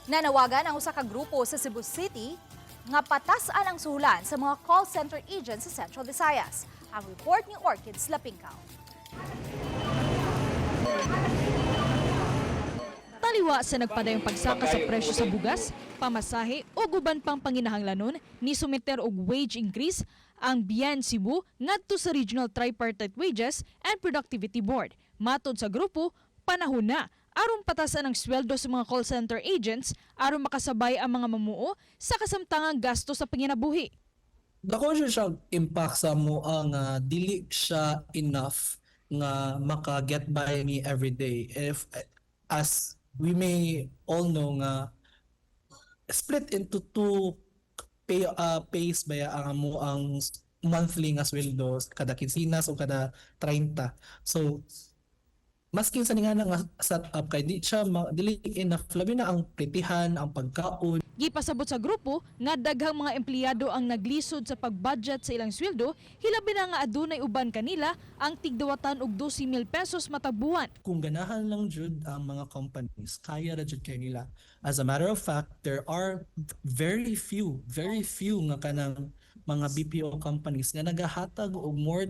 Nanawagan ang usa ka grupo sa Cebu City nga patas-an ang suhulan sa mga call center agents sa Central Visayas. Ang report ni Orchids Lapingkaw. Taliwa sa nagpadayong pagsaka sa presyo sa bugas, pamasahe o guban pang panginahanglanon ni sumiter og wage increase ang Bian Cebu ngadto sa Regional Tripartite Wages and Productivity Board. Matod sa grupo, panahon na aron patasan ang sweldo sa mga call center agents aron makasabay ang mga mamuo sa kasamtangang gasto sa panginabuhi. Dako siya impact sa mo ang dili siya enough nga maka-get by me every day. If as we may all know nga split into two pays baya ang mo ang monthly nga sweldo kada kinsinas o kada 30. So maskin sa nga nga set up kay di siya dili enough labi na ang pritihan, ang pagkaon. Gipasabot sa grupo nga daghang mga empleyado ang naglisod sa pagbudget sa ilang sweldo, hilabi na nga adunay uban kanila ang tigdawatan og 12,000 pesos matag buwan. Kung ganahan lang jud ang mga companies, kaya ra jud kay nila. As a matter of fact, there are very few nga kanang mga BPO companies nga nagahatag og more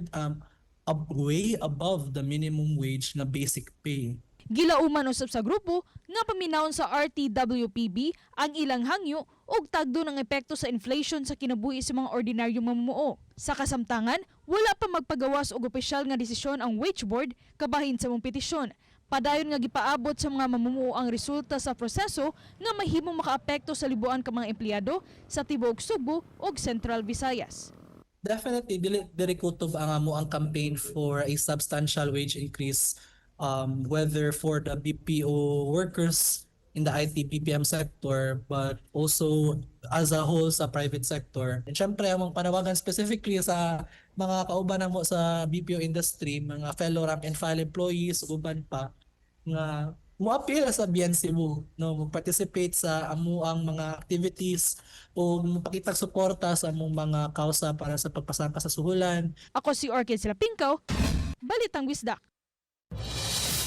way above the minimum wage na basic pay. Gilauman usab sa grupo nga paminawon sa RTWPB ang ilang hangyo ug tagdo ng epekto sa inflation sa kinabuhi sa mga ordinaryong mamumuo. Sa kasamtangan, wala pa magpagawas og opisyal nga desisyon ang wage board kabahin sa mong petisyon. Padayon nga gipaabot sa mga mamumuo ang resulta sa proseso nga mahimong makaapekto sa libuan ka mga empleyado sa tibuok Subo ug Central Visayas. Definitely, dili kutob ang amo ang campaign for a substantial wage increase, whether for the BPO workers in the IT BPM sector, but also as a whole sa private sector. And syempre, among panawagan specifically sa mga kauban mo sa BPO industry, mga fellow rank and file employees, uban pa, nga mo-appeal sa Bian Cebu, no, mag-participate sa amo ang mga activities o magpakita suporta sa among mga kausa para sa pagpasangka sa suhulan. Ako si Orchids Lapingkaw, Balitang Wisdak.